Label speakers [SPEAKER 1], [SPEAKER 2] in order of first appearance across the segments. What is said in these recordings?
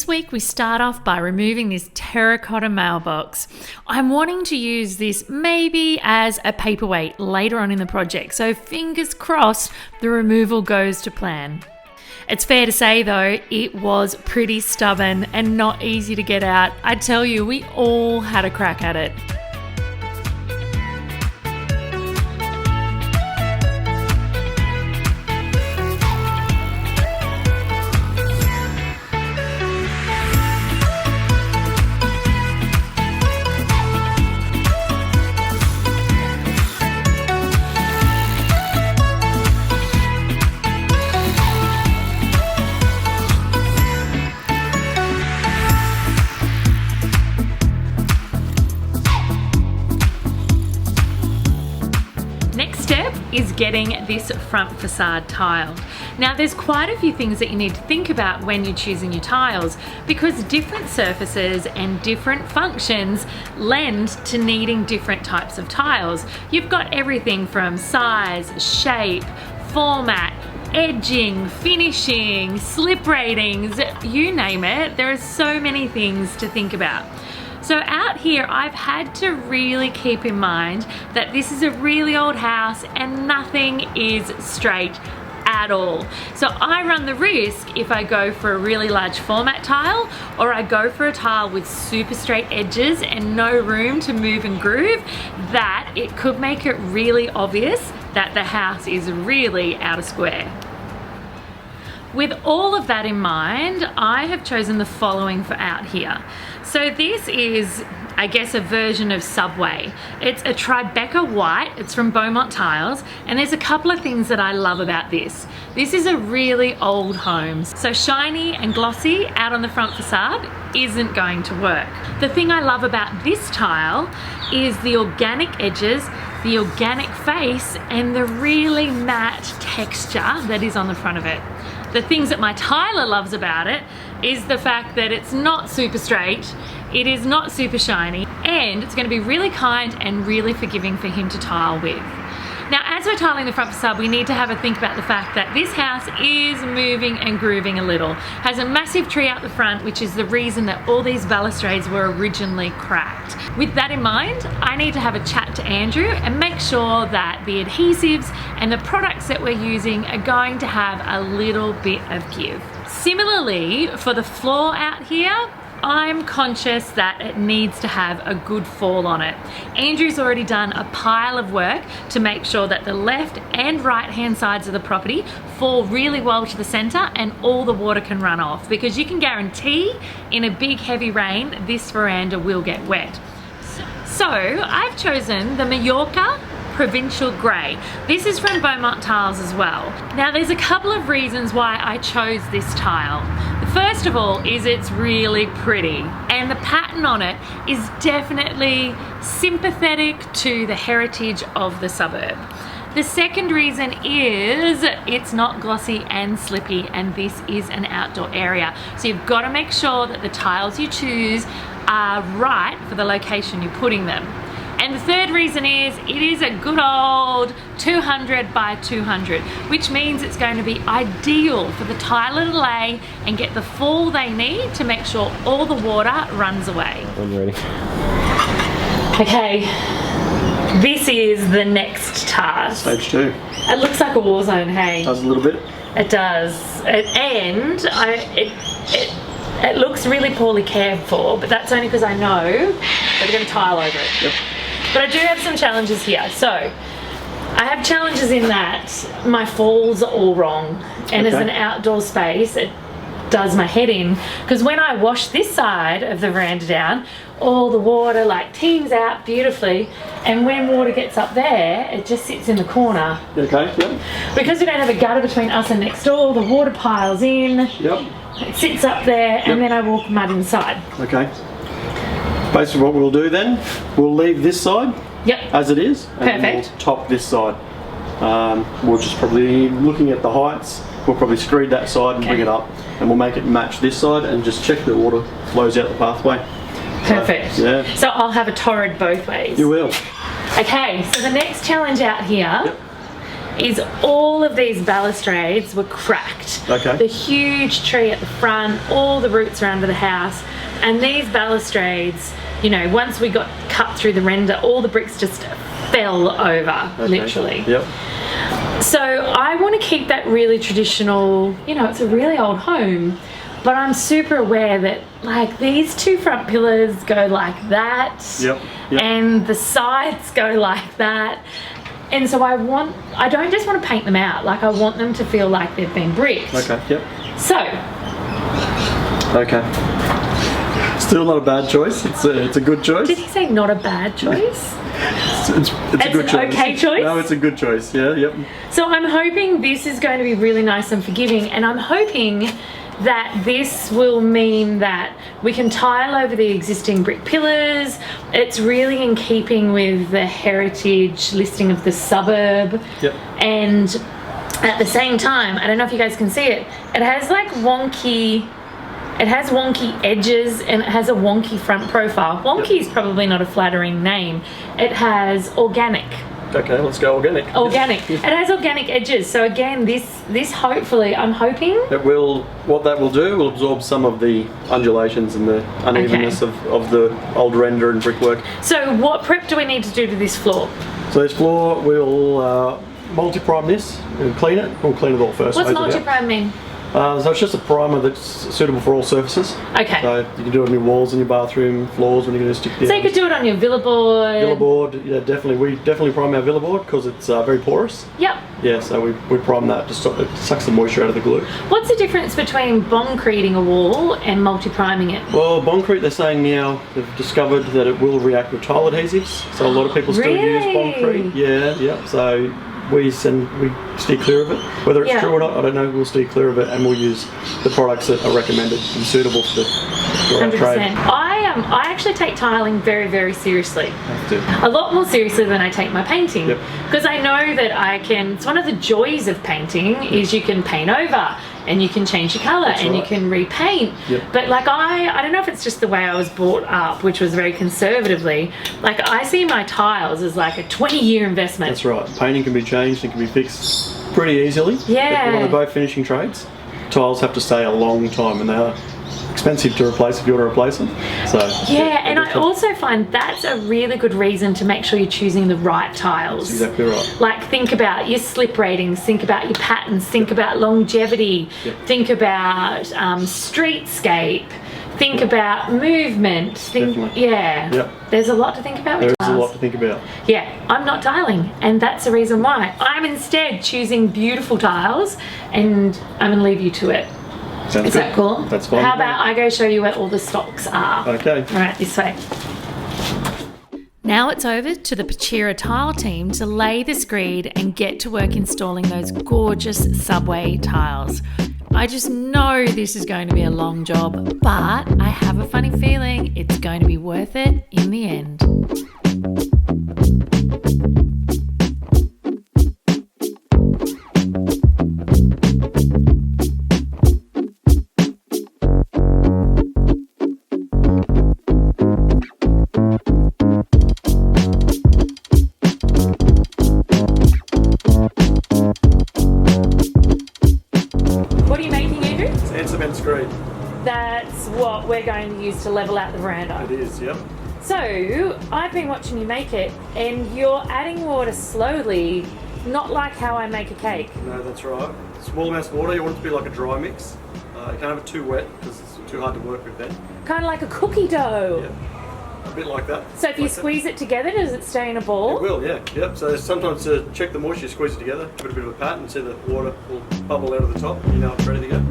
[SPEAKER 1] This week we start off by removing this terracotta mailbox. I'm wanting to use this maybe as a paperweight later on in the project, so fingers crossed the removal goes to plan. It's fair to say though, it was pretty stubborn and not easy to get out. I tell you, we all had a crack at it. Is getting this front facade tiled. Now there's quite a few things that you need to think about when you're choosing your tiles, because different surfaces and different functions lend to needing different types of tiles. You've got everything from size, shape, format, edging, finishing, slip ratings, you name it. There are so many things to think about. So out here, I've had to really keep in mind that this is a really old house and nothing is straight at all. So I run the risk, if I go for a really large format tile or I go for a tile with super straight edges and no room to move and groove, that it could make it really obvious that the house is really out of square. With all of that in mind, I have chosen the following for out here. So this is, I guess, a version of Subway. It's a Tribeca white, it's from Beaumont Tiles, and there's a couple of things that I love about this. This is a really old home, so shiny and glossy out on the front facade isn't going to work. The thing I love about this tile is the organic edges, the organic face, and the really matte texture that is on the front of it. The things that my tiler loves about it is the fact that it's not super straight, it is not super shiny, and it's going to be really kind and really forgiving for him to tile with. Now, as we're tiling the front facade, we need to have a think about the fact that this house is moving and grooving a little. Has a massive tree out the front, which is the reason that all these balustrades were originally cracked. With that in mind, I need to have a chat to Andrew and make sure that the adhesives and the products that we're using are going to have a little bit of give. Similarly, for the floor out here, I'm conscious that it needs to have a good fall on it. Andrew's already done a pile of work to make sure that the left and right hand sides of the property fall really well to the center and all the water can run off, because you can guarantee in a big heavy rain this veranda will get wet. So I've chosen the Mallorca Provincial Grey. This is from Beaumont Tiles as well. Now there's a couple of reasons why I chose this tile. The first of all is it's really pretty, and the pattern on it is definitely sympathetic to the heritage of the suburb. The second reason is it's not glossy and slippy, and this is an outdoor area. So you've got to make sure that the tiles you choose are right for the location you're putting them. And the third reason is it is a good old 200 by 200, which means it's going to be ideal for the tiler to lay and get the fall they need to make sure all the water runs away.
[SPEAKER 2] I'm ready.
[SPEAKER 1] Okay, this is the next task.
[SPEAKER 2] Stage 2.
[SPEAKER 1] It looks like a war zone, hey?
[SPEAKER 2] It does a little bit.
[SPEAKER 1] It does. It looks really poorly cared for, but that's only because I know that we're going to tile over it.
[SPEAKER 2] Yep.
[SPEAKER 1] But I do have some challenges here. So I have challenges in that my falls are all wrong, and as an outdoor space it does my head in, because when I wash this side of the veranda down, all the water like teams out beautifully, and when water gets up there it just sits in the corner.
[SPEAKER 2] Okay, yep.
[SPEAKER 1] Because we don't have a gutter between us and next door, the water piles in.
[SPEAKER 2] Yep.
[SPEAKER 1] It sits up there, and then I walk mud inside.
[SPEAKER 2] Okay. Basically what we'll do then, we'll leave this side as it is, and then we'll top this side. We'll just probably, looking at the heights, we'll probably screed that side and bring it up, and we'll make it match this side and just check the water flows out the pathway.
[SPEAKER 1] Perfect. So I'll have a torrid both ways.
[SPEAKER 2] You will.
[SPEAKER 1] Okay, so the next challenge out here is all of these balustrades were cracked.
[SPEAKER 2] Okay.
[SPEAKER 1] The huge tree at the front, all the roots are under the house, and these balustrades, you know, once we got cut through the render, all the bricks just fell over, literally.
[SPEAKER 2] Yep.
[SPEAKER 1] So I want to keep that really traditional, you know, it's a really old home, but I'm super aware that like these two front pillars go like that.
[SPEAKER 2] Yep.
[SPEAKER 1] And the sides go like that. And so I don't just want to paint them out, like I want them to feel like they've been bricked.
[SPEAKER 2] Okay, yep.
[SPEAKER 1] So.
[SPEAKER 2] Okay. Still not a bad choice. It's a good choice.
[SPEAKER 1] Did he say not a bad choice?
[SPEAKER 2] It's a good choice.
[SPEAKER 1] Okay choice?
[SPEAKER 2] No, it's a good choice. Yeah, yep.
[SPEAKER 1] So I'm hoping this is going to be really nice and forgiving, and I'm hoping that this will mean that we can tile over the existing brick pillars. It's really in keeping with the heritage listing of the suburb.
[SPEAKER 2] Yep.
[SPEAKER 1] And at the same time, I don't know if you guys can see it, it has like wonky edges and it has a wonky front profile. Wonky is probably not a flattering name. It has organic.
[SPEAKER 2] Okay, let's go organic.
[SPEAKER 1] Organic. It has organic edges. So again, this hopefully, I'm hoping
[SPEAKER 2] what that will do will absorb some of the undulations and the unevenness of the old render and brickwork.
[SPEAKER 1] So what prep do we need to do to this floor?
[SPEAKER 2] So this floor, we'll multi-prime this and clean it. We'll clean it all first.
[SPEAKER 1] What's multi-prime mean?
[SPEAKER 2] So it's just a primer that's suitable for all surfaces.
[SPEAKER 1] Okay.
[SPEAKER 2] So you can do it on your walls in your bathroom floors when you're going to stick down.
[SPEAKER 1] So you could do it on your villa board.
[SPEAKER 2] Villa board, yeah, definitely. We definitely prime our villa board because it's very porous.
[SPEAKER 1] Yep.
[SPEAKER 2] Yeah, so we prime that to stop it sucks the moisture out of the glue.
[SPEAKER 1] What's the difference between concreting a wall and multi-priming it?
[SPEAKER 2] Well, concrete, they're saying now they've discovered that it will react with tile adhesives. So a lot of people still use concrete. Yeah. So we steer clear of it. Whether it's true or not, I don't know. We'll steer clear of it, and we'll use the products that are recommended and suitable for our
[SPEAKER 1] 100%.
[SPEAKER 2] trade.
[SPEAKER 1] I actually take tiling very, very seriously.
[SPEAKER 2] Have to.
[SPEAKER 1] A lot more seriously than I take my painting.
[SPEAKER 2] Yep.
[SPEAKER 1] Because I know that it's one of the joys of painting is you can paint over and you can change your colour and you can repaint.
[SPEAKER 2] Yep.
[SPEAKER 1] But like I don't know if it's just the way I was brought up, which was very conservatively. Like I see my tiles as like a 20-year investment.
[SPEAKER 2] That's right. Painting can be changed and can be fixed pretty easily.
[SPEAKER 1] Yeah.
[SPEAKER 2] But when they're both finishing trades, tiles have to stay a long time, and they are expensive to replace if you want to replace them. So
[SPEAKER 1] yeah, and I also find that's a really good reason to make sure you're choosing the right tiles.
[SPEAKER 2] That's exactly right.
[SPEAKER 1] Like think about your slip ratings, think about your patterns, think about longevity, think about streetscape, think about movement. There's a lot to think about with tiles.
[SPEAKER 2] There is a lot to think about.
[SPEAKER 1] Yeah, I'm not tiling, and that's the reason why. I'm instead choosing beautiful tiles, and I'm going to leave you to it.
[SPEAKER 2] Sounds
[SPEAKER 1] Is
[SPEAKER 2] good.
[SPEAKER 1] that cool?
[SPEAKER 2] That's fine.
[SPEAKER 1] How about I go show you where all the stocks are?
[SPEAKER 2] Okay.
[SPEAKER 1] All right, this way. Now it's over to the Pachira tile team to lay the screed and get to work installing those gorgeous subway tiles. I just know this is going to be a long job, but I have a funny feeling it's going to be worth it in the end. That's what we're going to use to level out the veranda.
[SPEAKER 2] It is, yep.
[SPEAKER 1] So, I've been watching you make it, and you're adding water slowly, not like how I make a cake.
[SPEAKER 2] No, that's right. Small amounts of water, you want it to be like a dry mix. You can't have it too wet, because it's too hard to work with then.
[SPEAKER 1] Kind of like a cookie dough.
[SPEAKER 2] Yeah, a bit like that.
[SPEAKER 1] So if you squeeze it together, does it stay in a ball?
[SPEAKER 2] It will, yeah. Yep. So sometimes to check the moisture, you squeeze it together, give it a bit of a pat, and see the water will bubble out of the top, and you know it's ready to go.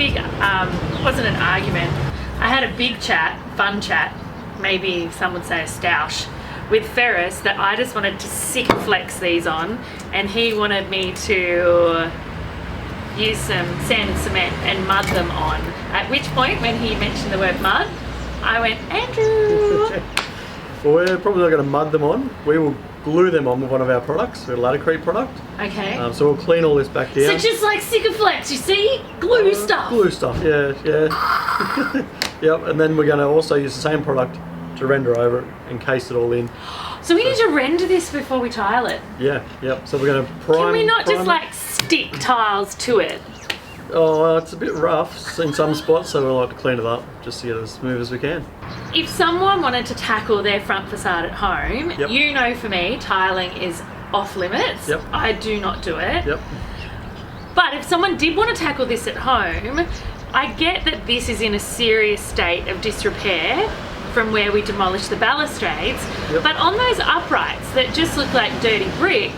[SPEAKER 1] big, wasn't an argument. I had a big chat, fun chat, maybe some would say a stoush, with Ferris that I just wanted to sick flex these on, and he wanted me to use some sand and cement and mud them on. At which point, when he mentioned the word mud, I went, Andrew!
[SPEAKER 2] Well, we're probably not going to mud them on. We will glue them on with one of our products, a Latticrete product.
[SPEAKER 1] Okay.
[SPEAKER 2] So we'll clean all this back down.
[SPEAKER 1] So just like Sikaflex, you see? Glue stuff.
[SPEAKER 2] Glue stuff, yeah. Yep, and then we're going to also use the same product to render over it and case it all in.
[SPEAKER 1] So we need to render this before we tile it?
[SPEAKER 2] Yeah, yep. So we're going to prime.
[SPEAKER 1] Can we not just like stick tiles to it?
[SPEAKER 2] Oh, it's a bit rough in some spots, so we'll like to clean it up just to get it as smooth as we can.
[SPEAKER 1] If someone wanted to tackle their front facade at home,
[SPEAKER 2] yep.
[SPEAKER 1] You know for me, tiling is off limits.
[SPEAKER 2] Yep.
[SPEAKER 1] I do not do it.
[SPEAKER 2] Yep.
[SPEAKER 1] But if someone did want to tackle this at home, I get that this is in a serious state of disrepair from where we demolished the balustrades,
[SPEAKER 2] yep.
[SPEAKER 1] But on those uprights that just look like dirty brick,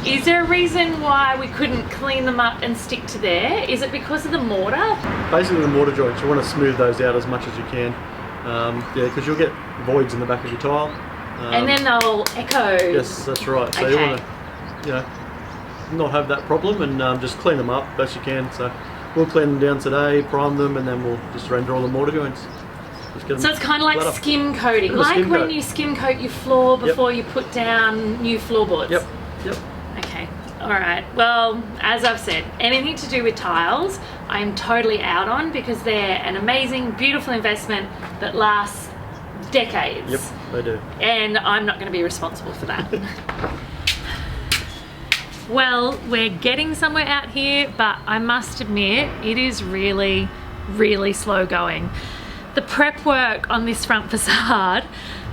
[SPEAKER 1] is there a reason why we couldn't clean them up and stick to there? Is it because of the mortar?
[SPEAKER 2] Basically the mortar joints, you want to smooth those out as much as you can. Yeah, because you'll get voids in the back of your tile.
[SPEAKER 1] And then they'll echo.
[SPEAKER 2] Yes, that's right. So
[SPEAKER 1] okay.
[SPEAKER 2] You want to, not have that problem and just clean them up best you can. So we'll clean them down today, prime them, and then we'll just render all the mortar joints.
[SPEAKER 1] So it's kind of like skim coating, like when you skim coat your floor before you put down new floorboards.
[SPEAKER 2] Yep. Yep.
[SPEAKER 1] Okay. All right. Well, as I've said, anything to do with tiles, I'm totally out on because they're an amazing, beautiful investment that lasts decades.
[SPEAKER 2] Yep, they do.
[SPEAKER 1] And I'm not going to be responsible for that. Well, we're getting somewhere out here, but I must admit, it is really, really slow going. The prep work on this front facade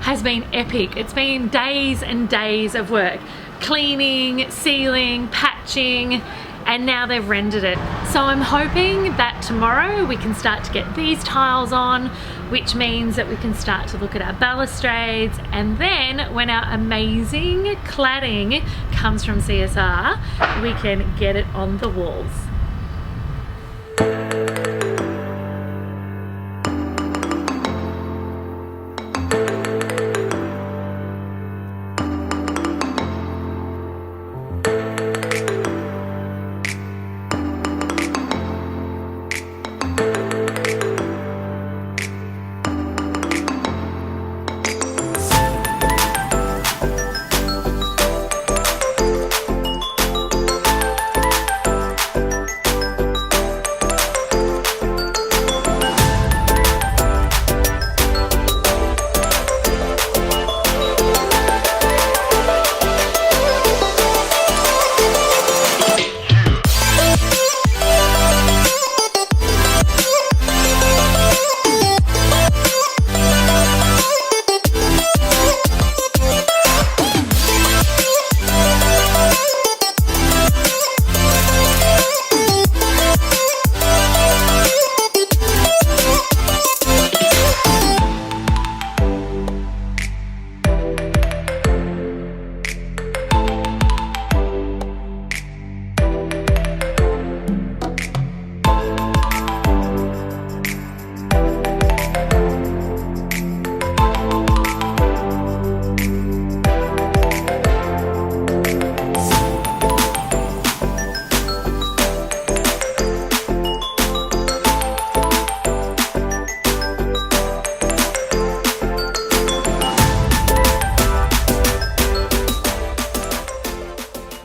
[SPEAKER 1] has been epic. It's been days and days of work. Cleaning, sealing, patching, and now they've rendered it. So I'm hoping that tomorrow we can start to get these tiles on, which means that we can start to look at our balustrades, and then when our amazing cladding comes from CSR, we can get it on the walls.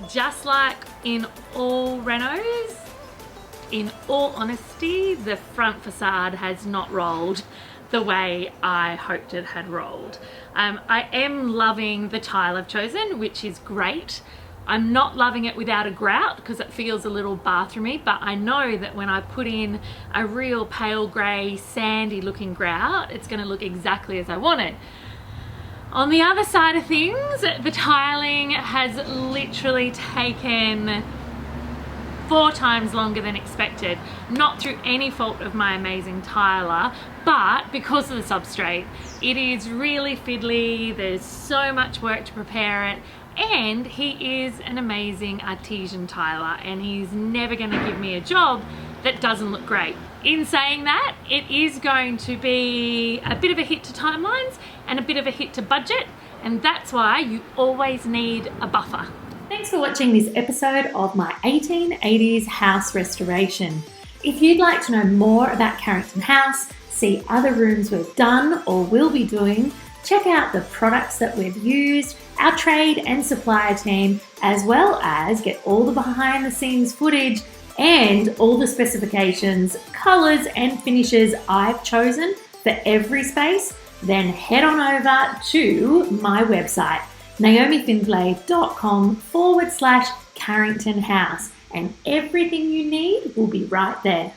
[SPEAKER 1] Just like in all renos, in all honesty, the front facade has not rolled the way I hoped it had rolled. I am loving the tile I've chosen, which is great. I'm not loving it without a grout because it feels a little bathroomy, but I know that when I put in a real pale grey, sandy looking grout, it's going to look exactly as I want it. On the other side of things, the tiling has literally taken 4 times longer than expected. Not through any fault of my amazing tiler, but because of the substrate. It is really fiddly, there's so much work to prepare it, and he is an amazing artesian tiler, and he's never going to give me a job that doesn't look great. In saying that, it is going to be a bit of a hit to timelines and a bit of a hit to budget, and that's why you always need a buffer. Thanks for watching this episode of my 1880s house restoration. If you'd like to know more about Carrington House, see other rooms we've done or will be doing, check out the products that we've used, our trade and supplier team, as well as get all the behind the scenes footage and all the specifications, colours and finishes I've chosen for every space, then head on over to my website, naomifindlay.com/Carrington House, and everything you need will be right there.